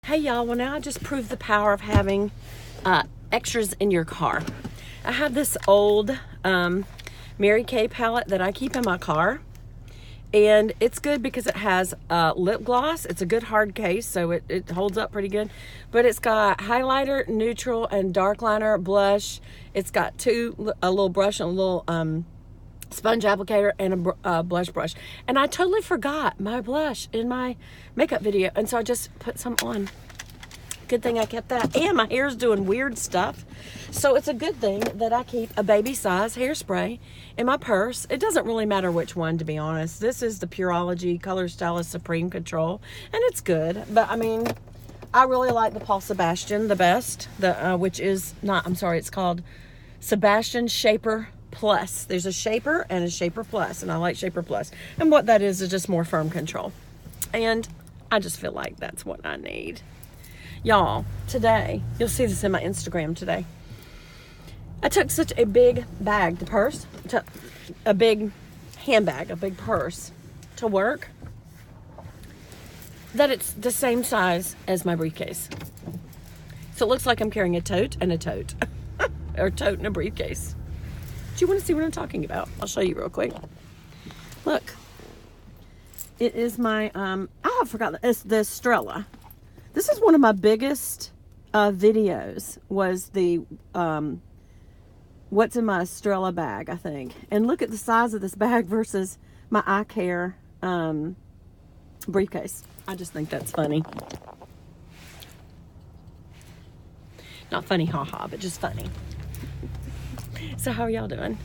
Hey y'all, well now I just proved the power of having extras in your car. I have this old Mary Kay palette that I keep in my car, and it's good because it has lip gloss. It's a good hard case, so it holds up pretty good, but it's got highlighter, neutral, and dark liner, blush. It's got a little brush and a little sponge applicator and a blush brush, and I totally forgot my blush in my makeup video, and so I just put some on. Good thing I kept that, and my hair's doing weird stuff, so it's a good thing that I keep a baby size hairspray in my purse. It doesn't really matter which one, to be honest. This is the Pureology Color Stylist Supreme Control, and it's good, but I mean, I really like the Paul Sebastian the best, it's called Sebastian Shaper Plus. There's a Shaper and a Shaper Plus, and I like Shaper Plus. And what that is just more firm control. And I just feel like that's what I need. Y'all, today, you'll see this in my Instagram today. I took such a big bag, a big handbag, a big purse to work, that it's the same size as my briefcase. So it looks like I'm carrying a tote and a tote. Or a tote and a briefcase. Do you want to see what I'm talking about? I'll show you real quick. Look. It is my, I forgot, it's the Estrella. This is one of my biggest videos, was the, what's in my Estrella bag, I think. And look at the size of this bag versus my eye care briefcase. I just think that's funny. Not funny, haha, but just funny. So how are y'all doing?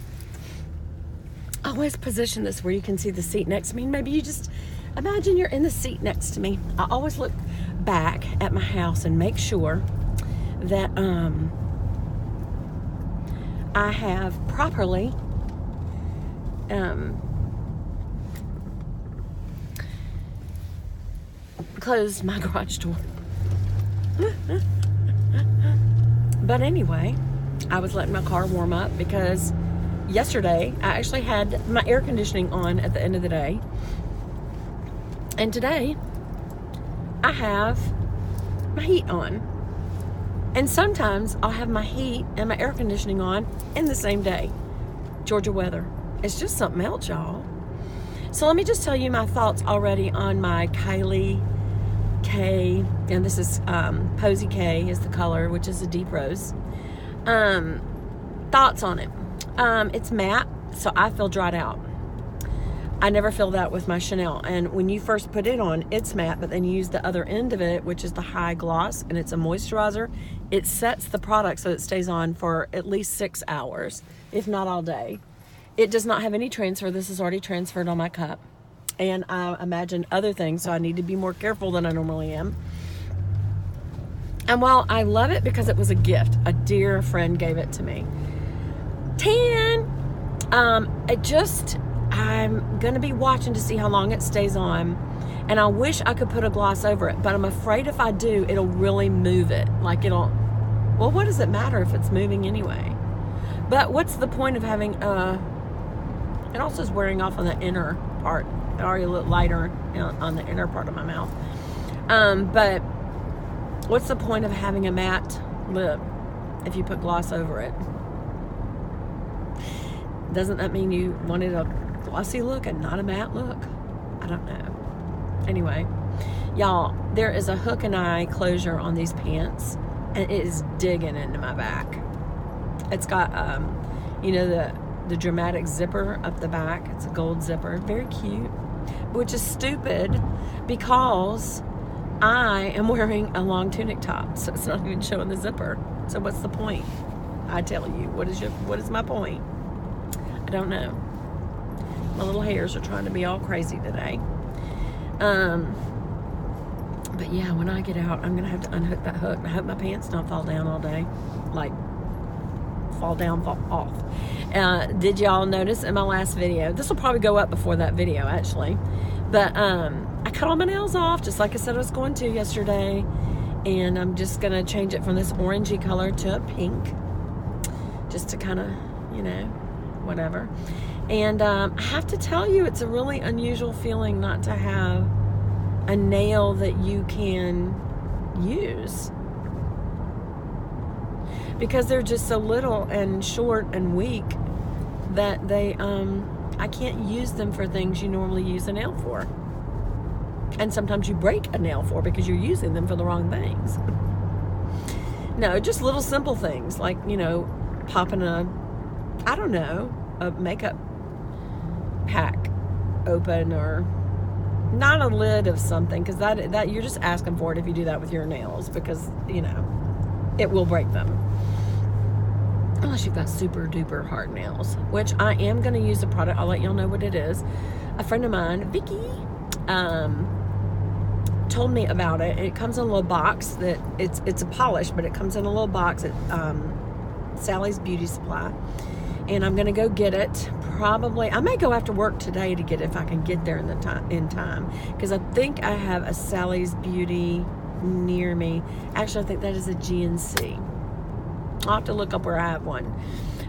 I always position this where you can see the seat next to me. Maybe you just imagine you're in the seat next to me. I always look back at my house and make sure that I have properly closed my garage door. But anyway, I was letting my car warm up because yesterday I actually had my air conditioning on at the end of the day. And today I have my heat on. And sometimes I'll have my heat and my air conditioning on in the same day. Georgia weather. It's just something else, y'all. So let me just tell you my thoughts already on my Kylie K. And this is Posy K is the color, which is a deep rose. Thoughts on it. It's matte, so I feel dried out. I never feel that with my Chanel. And when you first put it on, it's matte, but then you use the other end of it, which is the high gloss, and it's a moisturizer. It sets the product so it stays on for at least 6 hours, if not all day. It does not have any transfer. This is already transferred on my cup. And I imagine other things, so I need to be more careful than I normally am. And while I love it because it was a gift, a dear friend gave it to me. I'm going to be watching to see how long it stays on. And I wish I could put a gloss over it, but I'm afraid if I do, it'll really move it. Well, what does it matter if it's moving anyway? But what's the point of having, it also is wearing off on the inner part. It already looked lighter on the inner part of my mouth. But what's the point of having a matte lip if you put gloss over it? Doesn't that mean you wanted a glossy look and not a matte look? I don't know. Anyway, y'all, there is a hook and eye closure on these pants, and it is digging into my back. It's got, the dramatic zipper up the back. It's a gold zipper, very cute, which is stupid because I am wearing a long tunic top, so it's not even showing the zipper. So what's the point? I tell you, what is my point? I don't know. My little hairs are trying to be all crazy today. But yeah, when I get out, I'm gonna have to unhook that hook. I hope my pants don't fall down all day, like fall down, fall off. Did y'all notice in my last video? This will probably go up before that video, actually. But I cut all my nails off, just like I said I was going to yesterday. And I'm just gonna change it from this orangey color to a pink, just to kind of, whatever. And I have to tell you, it's a really unusual feeling not to have a nail that you can use. toes. Because they're just so little and short and weak that they, I can't use them for things you normally use a nail for. And sometimes you break a nail for because you're using them for the wrong things. No, just little simple things like, you know, popping a makeup pack open, or not a lid of something, because that you're just asking for it if you do that with your nails, because, you know, it will break them. Unless you've got super duper hard nails, which I am going to use a product. I'll let y'all know what it is. A friend of mine, Vicky, told me about it. It comes in a little box that it's a polish, but it comes in a little box at Sally's Beauty Supply. And I'm going to go get it. Probably, I may go after work today to get it if I can get there in time. Because I think I have a Sally's Beauty near me. Actually, I think that is a GNC. I'll have to look up where I have one.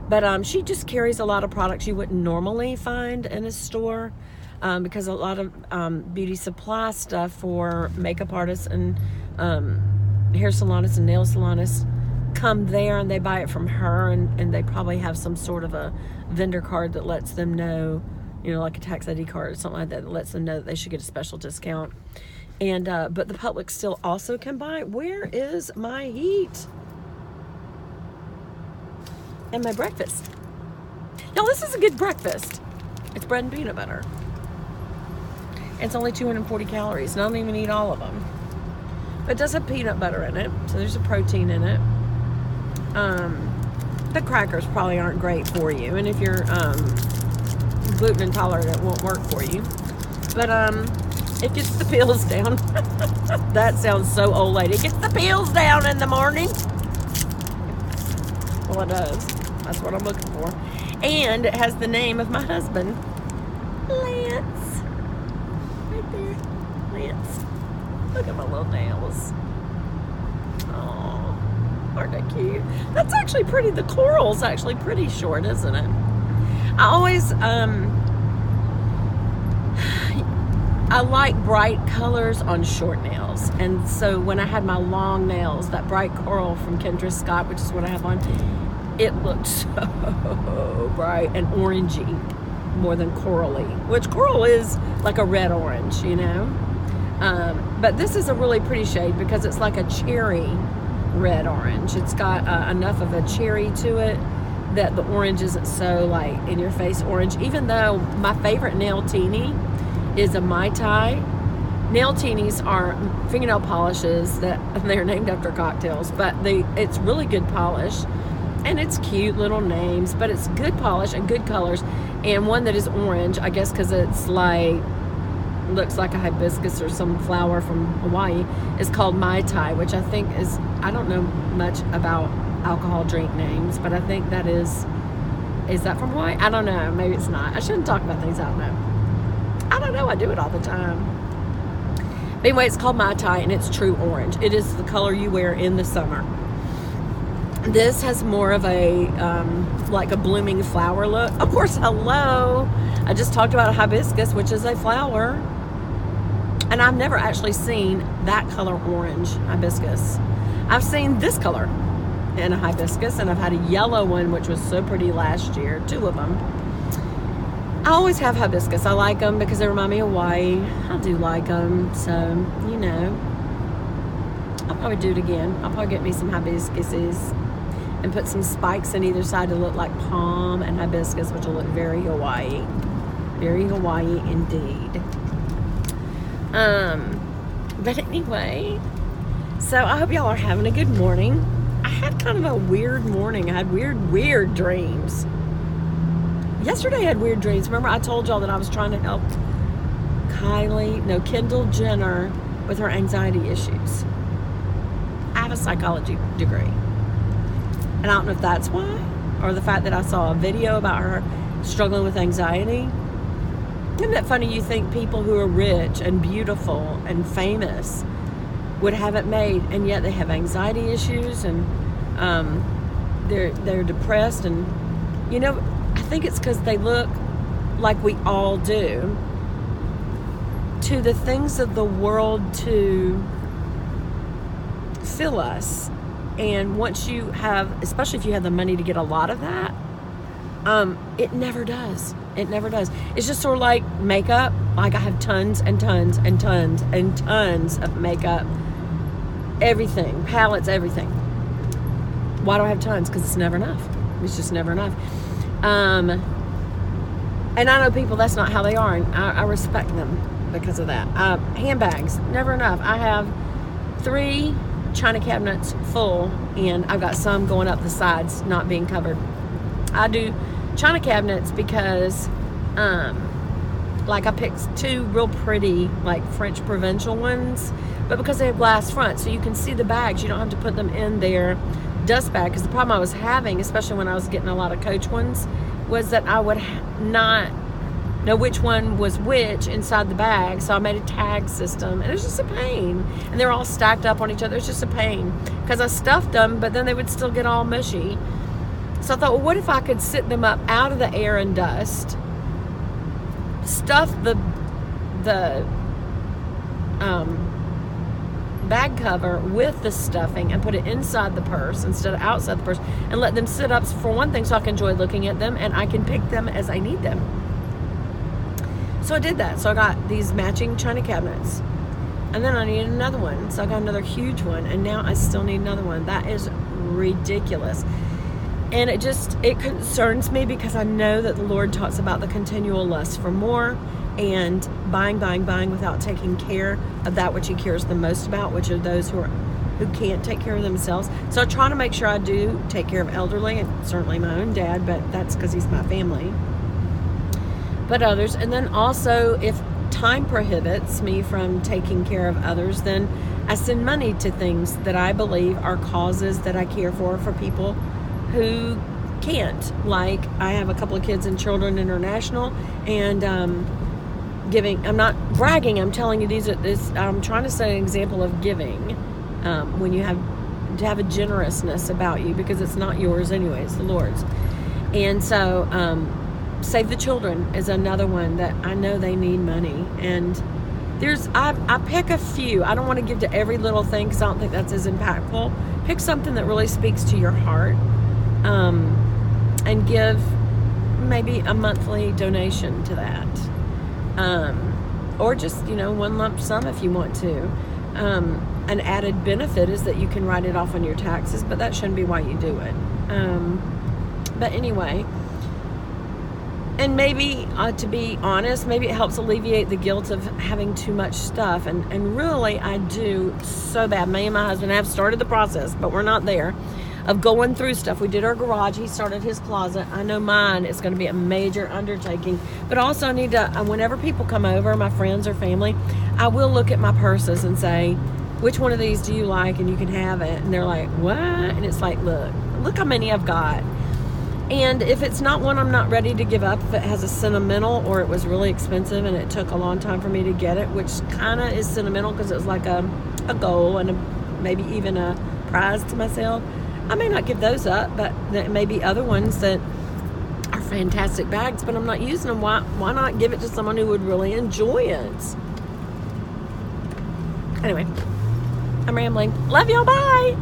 But she just carries a lot of products you wouldn't normally find in a store, because a lot of beauty supply stuff for makeup artists and hair salonists and nail salonists come there, and they buy it from her, and they probably have some sort of a vendor card that lets them know, you know, like a tax ID card or something like that lets them know that they should get a special discount. And but the public still also can buy it. Where is my heat? And my breakfast. Now, this is a good breakfast. It's bread and peanut butter. It's only 240 calories, and I don't even eat all of them. But it does have peanut butter in it, so there's a protein in it. The crackers probably aren't great for you, and if you're gluten intolerant, it won't work for you. But it gets the pills down. That sounds so old lady. It gets the pills down in the morning. Well, it does. That's what I'm looking for. And it has the name of my husband, Lance. Right there. Lance. Look at my little nails. Oh, aren't they cute? That's actually pretty. The coral's actually pretty short, isn't it? I always, I like bright colors on short nails. And so when I had my long nails, that bright coral from Kendra Scott, which is what I have on, it looked so bright and orangey more than corally, which coral is like a red orange, you know. But this is a really pretty shade because it's like a cherry red orange. It's got enough of a cherry to it that the orange isn't so like in your face orange, even though my favorite nail teeny is a Mai Tai. Nail teenies are fingernail polishes that they're named after cocktails, but it's really good polish. And it's cute little names, but it's good polish and good colors. And one that is orange, I guess because it's like, looks like a hibiscus or some flower from Hawaii, is called Mai Tai, which I think is, I don't know much about alcohol drink names, but I think that is that from Hawaii? I don't know, maybe it's not. I shouldn't talk about things I don't know. I don't know, I do it all the time. But anyway, it's called Mai Tai, and it's true orange. It is the color you wear in the summer. This has more of a, like a blooming flower look. Of course, hello. I just talked about a hibiscus, which is a flower. And I've never actually seen that color orange hibiscus. I've seen this color in a hibiscus, and I've had a yellow one, which was so pretty last year, 2 of them. I always have hibiscus. I like them because they remind me of Hawaii. I do like them, so, you know. I'll probably do it again. I'll probably get me some hibiscuses and put some spikes on either side to look like palm and hibiscus, which will look very Hawaii. Very Hawaii indeed. But anyway, so I hope y'all are having a good morning. I had kind of a weird morning. I had weird dreams. Yesterday I had weird dreams. Remember I told y'all that I was trying to help Kendall Jenner with her anxiety issues. I have a psychology degree. And I don't know if that's why, or the fact that I saw a video about her struggling with anxiety. Isn't that funny? You think people who are rich and beautiful and famous would have it made, and yet they have anxiety issues, and they're depressed, and you know, I think it's because they look like we all do to the things of the world to fill us. And once you have, especially if you have the money to get a lot of that, it never does. It never does. It's just sort of like makeup. Like I have tons and tons and tons and tons of makeup. Everything, palettes, everything. Why do I have tons? Because it's never enough. It's just never enough. And I know people, that's not how they are, and I respect them because of that. Handbags, never enough. I have 3 china cabinets full, and I've got some going up the sides not being covered. I do china cabinets because like I picked 2 real pretty like French provincial ones, but because they have glass front so you can see the bags, you don't have to put them in their dust bag. Because the problem I was having, especially when I was getting a lot of Coach ones, was that I would not know which one was which inside the bag, so I made a tag system, and it was just a pain. And they're all stacked up on each other. It's just a pain because I stuffed them, but then they would still get all mushy. So I thought, well, what if I could sit them up out of the air and dust, stuff the bag cover with the stuffing and put it inside the purse instead of outside the purse, and let them sit up for one thing so I can enjoy looking at them and I can pick them as I need them. So I did that. So I got these matching china cabinets, and then I needed another one, so I got another huge one, and now I still need another one. That is ridiculous. And it concerns me because I know that the Lord talks about the continual lust for more and buying without taking care of that which he cares the most about, which are those who can't take care of themselves. So I try to make sure I do take care of elderly, and certainly my own dad, but that's because he's my family. But others, and then also if time prohibits me from taking care of others, then I send money to things that I believe are causes that I care for people who can't. Like I have a couple of kids in Children International, and giving. I'm not bragging. I'm telling you I'm trying to set an example of giving when you have to have a generousness about you, because it's not yours anyway, it's the Lord's. And so Save the Children is another one that I know they need money, and I pick a few. I don't want to give to every little thing because I don't think that's as impactful. Pick something that really speaks to your heart, and give maybe a monthly donation to that, or just one lump sum if you want to. An added benefit is that you can write it off on your taxes, but that shouldn't be why you do it. But anyway. And maybe, to be honest, maybe it helps alleviate the guilt of having too much stuff. And really, I do so bad. Me and my husband have started the process, but we're not there, of going through stuff. We did our garage. He started his closet. I know mine is going to be a major undertaking. But also I need to, whenever people come over, my friends or family, I will look at my purses and say, which one of these do you like? And you can have it. And they're like, what? And it's like, look how many I've got. And if it's not one I'm not ready to give up, if it has a sentimental, or it was really expensive and it took a long time for me to get it, which kind of is sentimental because it was like a goal and maybe even a prize to myself, I may not give those up. But there may be other ones that are fantastic bags, but I'm not using them. Why not give it to someone who would really enjoy it? Anyway, I'm rambling. Love y'all. Bye.